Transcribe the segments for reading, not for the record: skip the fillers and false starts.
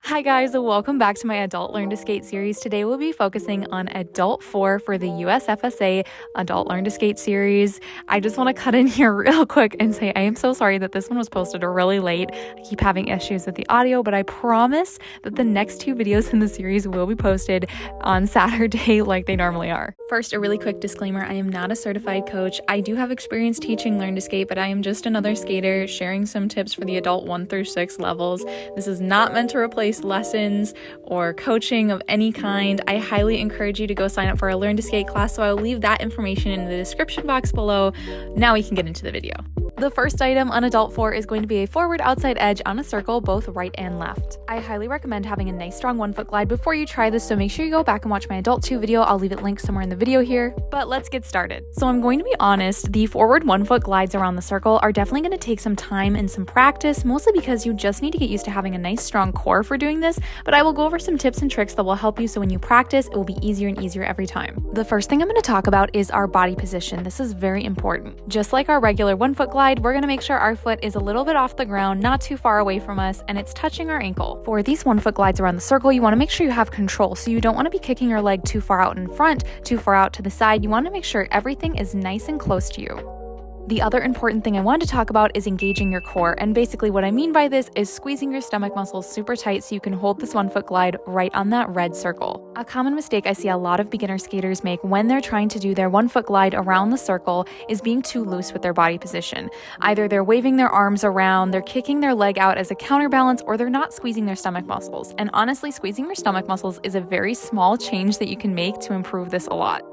Hi guys, welcome back to my Adult Learn to Skate series. Today we'll be focusing on Adult 4 for the USFSA Adult Learn to Skate series. I just want to cut in here real quick and say I am so sorry that this one was posted really late. I keep having issues with the audio, but I promise that the next two videos in the series will be posted on Saturday like they normally are. First, a really quick disclaimer, I am not a certified coach. I do have experience teaching Learn to Skate, but I am just another skater sharing some tips for the Adult 1 through 6 levels. This is not meant to replace lessons or coaching of any kind. I highly encourage you to go sign up for a Learn to Skate class, so I will leave that information in the description box below. Now we can get into the video. The first item on Adult 4 is going to be a forward outside edge on a circle, both right and left. I highly recommend having a nice strong 1 foot glide before you try this, so make sure you go back and watch my Adult 2 video. I'll leave it linked somewhere in the video here, but let's get started. So I'm going to be honest, the forward 1 foot glides around the circle are definitely going to take some time and some practice, mostly because you just need to get used to having a nice strong core for doing this, but I will go over some tips and tricks that will help you so when you practice, it will be easier and easier every time. The first thing I'm going to talk about is our body position. This is very important. Just like our regular 1 foot glide, we're going to make sure our foot is a little bit off the ground, not too far away from us, and it's touching our ankle. For these 1 foot glides around the circle, you want to make sure you have control. So you don't want to be kicking your leg too far out in front, too far out to the side. You want to make sure everything is nice and close to you. The other important thing I wanted to talk about is engaging your core, and basically what I mean by this is squeezing your stomach muscles super tight so you can hold this 1 foot glide right on that red circle. A common mistake I see a lot of beginner skaters make when they're trying to do their 1 foot glide around the circle is being too loose with their body position. Either they're waving their arms around, they're kicking their leg out as a counterbalance, or they're not squeezing their stomach muscles. And honestly, squeezing your stomach muscles is a very small change that you can make to improve this a lot.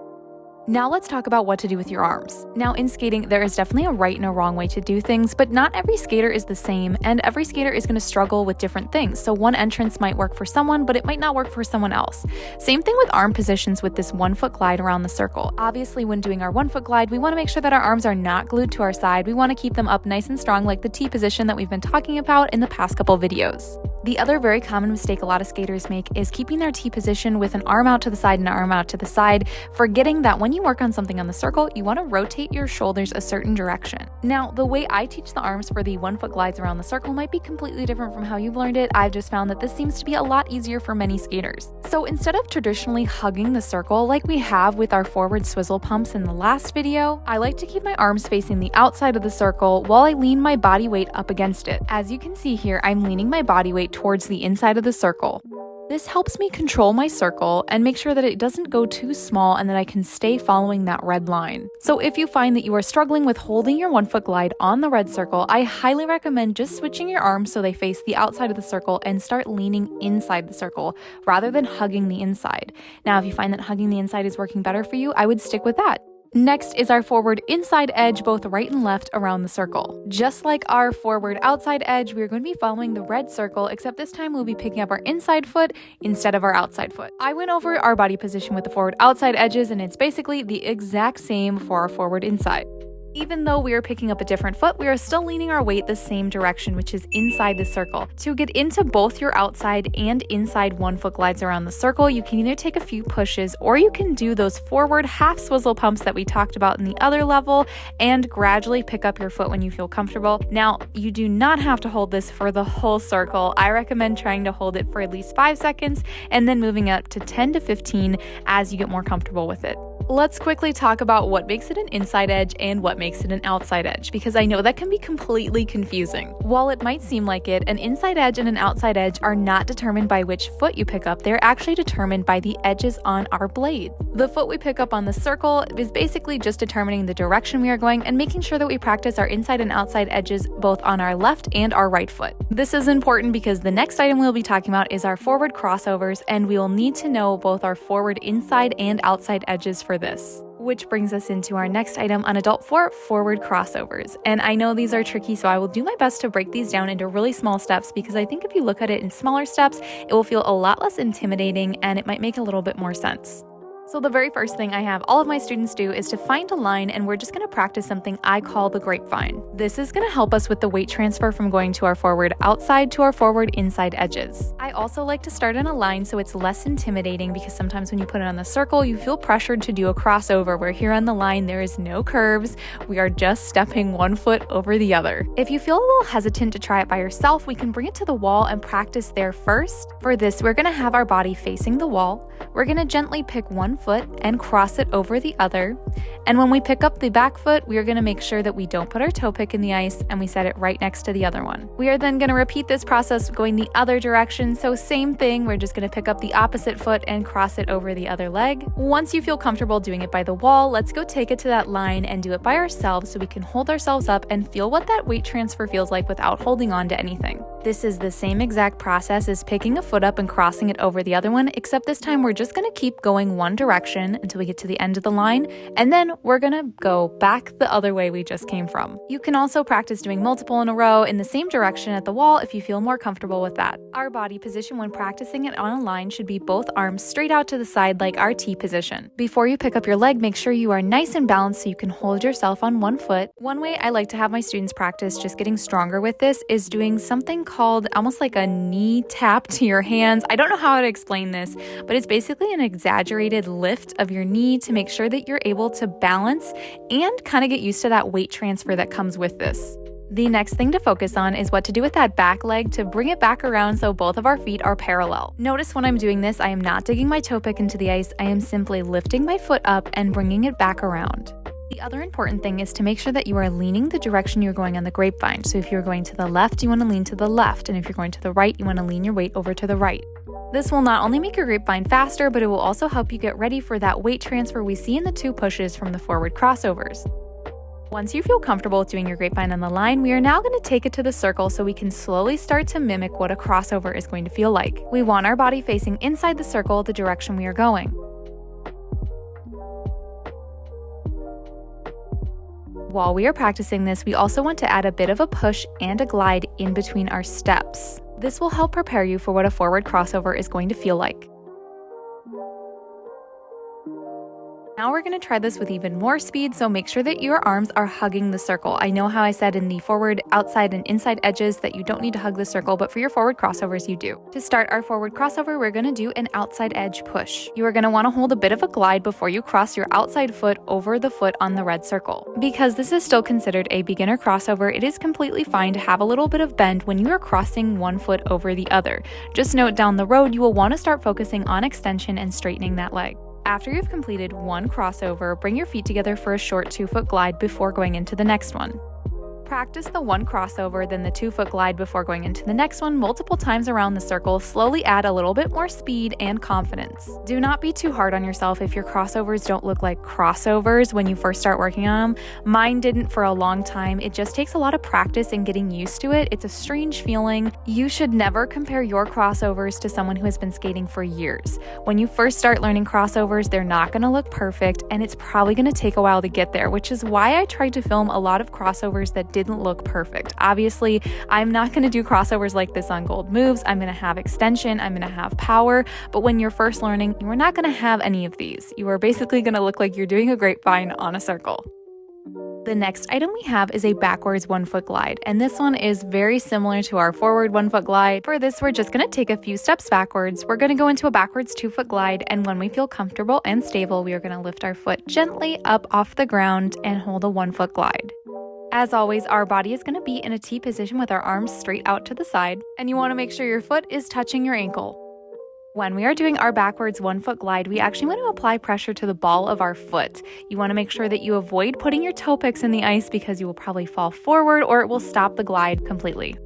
Now let's talk about what to do with your arms. Now in skating, there is definitely a right and a wrong way to do things, but not every skater is the same, and every skater is going to struggle with different things. So one entrance might work for someone, but it might not work for someone else. Same thing with arm positions with this 1 foot glide around the circle. Obviously, when doing our 1 foot glide, we want to make sure that our arms are not glued to our side. We want to keep them up nice and strong like the T position that we've been talking about in the past couple videos. The other very common mistake a lot of skaters make is keeping their T position with an arm out to the side and an arm out to the side, forgetting that when you work on something on the circle, you want to rotate your shoulders a certain direction. Now, the way I teach the arms for the 1 foot glides around the circle might be completely different from how you've learned it. I've just found that this seems to be a lot easier for many skaters. So instead of traditionally hugging the circle like we have with our forward swizzle pumps in the last video, I like to keep my arms facing the outside of the circle while I lean my body weight up against it. As you can see here, I'm leaning my body weight towards the inside of the circle. This helps me control my circle and make sure that it doesn't go too small and that I can stay following that red line. So if you find that you are struggling with holding your 1 foot glide on the red circle, I highly recommend just switching your arms so they face the outside of the circle and start leaning inside the circle rather than hugging the inside. Now, if you find that hugging the inside is working better for you, I would stick with that. Next is our forward inside edge, both right and left around the circle. Just like our forward outside edge, we're going to be following the red circle, except this time we'll be picking up our inside foot instead of our outside foot. I went over our body position with the forward outside edges, and it's basically the exact same for our forward inside. Even though we are picking up a different foot, we are still leaning our weight the same direction, which is inside the circle. To get into both your outside and inside 1 foot glides around the circle, you can either take a few pushes or you can do those forward half swizzle pumps that we talked about in the other level and gradually pick up your foot when you feel comfortable. Now, you do not have to hold this for the whole circle. I recommend trying to hold it for at least 5 seconds and then moving up to 10 to 15 as you get more comfortable with it. Let's quickly talk about what makes it an inside edge and what makes it an outside edge, because I know that can be completely confusing. While it might seem like it, an inside edge and an outside edge are not determined by which foot you pick up. They're actually determined by the edges on our blade. The foot we pick up on the circle is basically just determining the direction we are going and making sure that we practice our inside and outside edges both on our left and our right foot. This is important because the next item we'll be talking about is our forward crossovers, and we will need to know both our forward inside and outside edges for this. Which brings us into our next item on Adult 4, forward crossovers. And I know these are tricky, so I will do my best to break these down into really small steps, because I think if you look at it in smaller steps, it will feel a lot less intimidating and it might make a little bit more sense. So the very first thing I have all of my students do is to find a line, and we're just going to practice something I call the grapevine. This is going to help us with the weight transfer from going to our forward outside to our forward inside edges. I also like to start in a line so it's less intimidating, because sometimes when you put it on the circle, you feel pressured to do a crossover, where here on the line there is no curves. We are just stepping one foot over the other. If you feel a little hesitant to try it by yourself, we can bring it to the wall and practice there first. For this, we're going to have our body facing the wall. We're going to gently pick one foot and cross it over the other. And when we pick up the back foot, we are going to make sure that we don't put our toe pick in the ice and we set it right next to the other one. We are then going to repeat this process going the other direction. So same thing, we're just going to pick up the opposite foot and cross it over the other leg. Once you feel comfortable doing it by the wall, let's go take it to that line and do it by ourselves so we can hold ourselves up and feel what that weight transfer feels like without holding on to anything. This is the same exact process as picking a foot up and crossing it over the other one, except this time we're just going to keep going one direction until we get to the end of the line, and then we're going to go back the other way we just came from. You can also practice doing multiple in a row in the same direction at the wall if you feel more comfortable with that. Our body position when practicing it on a line should be both arms straight out to the side like our T position. Before you pick up your leg, make sure you are nice and balanced so you can hold yourself on one foot. One way I like to have my students practice just getting stronger with this is doing something called almost like a knee tap to your hands. I don't know how to explain this, but it's basically an exaggerated lift of your knee to make sure that you're able to balance and kind of get used to that weight transfer that comes with this. The next thing to focus on is what to do with that back leg to bring it back around so both of our feet are parallel. Notice when I'm doing this, I am not digging my toe pick into the ice. I am simply lifting my foot up and bringing it back around. The other important thing is to make sure that you are leaning the direction you're going on the grapevine. So if you're going to the left, you want to lean to the left. And if you're going to the right, you want to lean your weight over to the right. This will not only make your grapevine faster, but it will also help you get ready for that weight transfer we see in the two pushes from the forward crossovers. Once you feel comfortable with doing your grapevine on the line, we are now going to take it to the circle so we can slowly start to mimic what a crossover is going to feel like. We want our body facing inside the circle the direction we are going. While we are practicing this, we also want to add a bit of a push and a glide in between our steps. This will help prepare you for what a forward crossover is going to feel like. Now we're going to try this with even more speed, so make sure that your arms are hugging the circle. I know how I said in the forward, outside, and inside edges that you don't need to hug the circle, but for your forward crossovers, you do. To start our forward crossover, we're going to do an outside edge push. You are going to want to hold a bit of a glide before you cross your outside foot over the foot on the red circle. Because this is still considered a beginner crossover, it is completely fine to have a little bit of bend when you are crossing one foot over the other. Just note down the road, you will want to start focusing on extension and straightening that leg. After you've completed one crossover, bring your feet together for a short 2-foot glide before going into the next one. Practice the one crossover, then the 2-foot glide before going into the next one multiple times around the circle. Slowly add a little bit more speed and confidence. Do not be too hard on yourself if your crossovers don't look like crossovers when you first start working on them. Mine didn't for a long time. It just takes a lot of practice and getting used to it. It's a strange feeling. You should never compare your crossovers to someone who has been skating for years. When you first start learning crossovers, they're not going to look perfect, and it's probably going to take a while to get there, which is why I tried to film a lot of crossovers that didn't look perfect. Obviously, I'm not going to do crossovers like this on gold moves. I'm going to have extension, I'm going to have power, but when you're first learning, you are not going to have any of these. You are basically going to look like you're doing a grapevine on a circle. The next item we have is a backwards 1-foot glide, and this one is very similar to our forward 1-foot glide. For this, we're just going to take a few steps backwards. We're going to go into a backwards 2-foot glide, and when we feel comfortable and stable, we are going to lift our foot gently up off the ground and hold a 1-foot glide. As always, our body is going to be in a T position with our arms straight out to the side, and you want to make sure your foot is touching your ankle. When we are doing our backwards 1-foot glide, we actually want to apply pressure to the ball of our foot. You want to make sure that you avoid putting your toe picks in the ice because you will probably fall forward or it will stop the glide completely.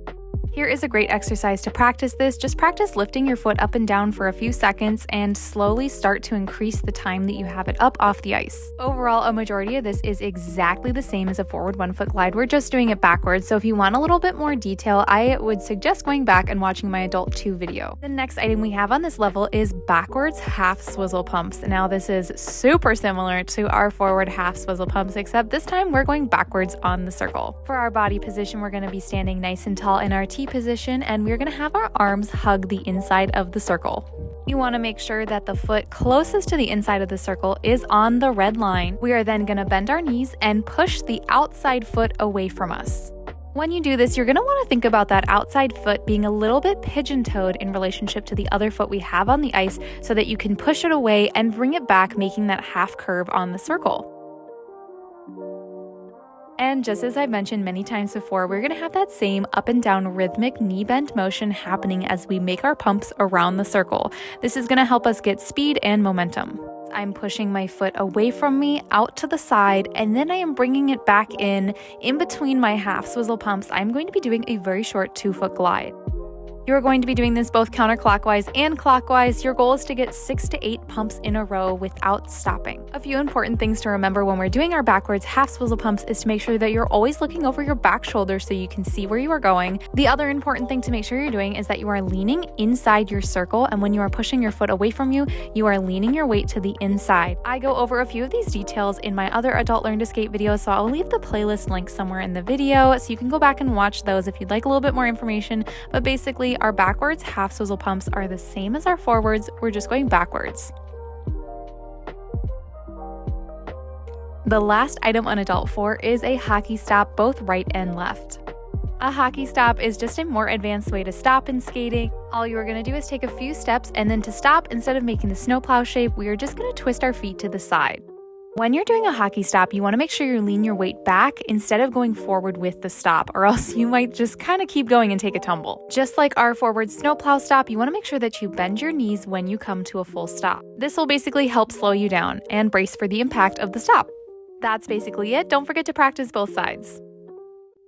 Here is a great exercise to practice this. Just practice lifting your foot up and down for a few seconds and slowly start to increase the time that you have it up off the ice. Overall, a majority of this is exactly the same as a forward 1-foot glide. We're just doing it backwards, so if you want a little bit more detail, I would suggest going back and watching my Adult 2 video. The next item we have on this level is backwards half swizzle pumps. Now this is super similar to our forward half swizzle pumps, except this time we're going backwards on the circle. For our body position, we're going to be standing nice and tall in our T position, and we're going to have our arms hug the inside of the circle. You want to make sure that the foot closest to the inside of the circle is on the red line. We are then going to bend our knees and push the outside foot away from us. When you do this, you're going to want to think about that outside foot being a little bit pigeon-toed in relationship to the other foot we have on the ice so that you can push it away and bring it back, making that half curve on the circle. And just as I've mentioned many times before, we're going to have that same up and down rhythmic knee bend motion happening as we make our pumps around the circle. This is going to help us get speed and momentum. I'm pushing my foot away from me, out to the side, and then I am bringing it back in between my half swizzle pumps. I'm going to be doing a very short 2-foot glide. You're going to be doing this both counterclockwise and clockwise. Your goal is to get 6 to 8 pumps in a row without stopping. A few important things to remember when we're doing our backwards half swizzle pumps is to make sure that you're always looking over your back shoulder so you can see where you are going. The other important thing to make sure you're doing is that you are leaning inside your circle, and when you are pushing your foot away from you, you are leaning your weight to the inside. I go over a few of these details in my other Adult Learn to Skate videos, so I'll leave the playlist link somewhere in the video so you can go back and watch those if you'd like a little bit more information. But basically, our backwards half swizzle pumps are the same as our forwards, we're just going backwards. The last item on Adult 4 is a hockey stop, both right and left. A hockey stop is just a more advanced way to stop in skating. All you are going to do is take a few steps, and then to stop, instead of making the snowplow shape, we are just going to twist our feet to the side. When you're doing a hockey stop, you want to make sure you lean your weight back instead of going forward with the stop, or else you might just kind of keep going and take a tumble. Just like our forward snowplow stop, you want to make sure that you bend your knees when you come to a full stop. This will basically help slow you down and brace for the impact of the stop. That's basically it. Don't forget to practice both sides.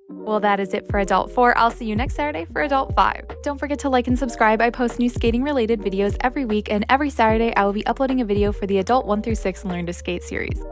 Well, that is it for Adult 4. I'll see you next Saturday for Adult 5. Don't forget to like and subscribe. I post new skating-related videos every week, and every Saturday I will be uploading a video for the Adult 1 through 6 Learn to Skate series.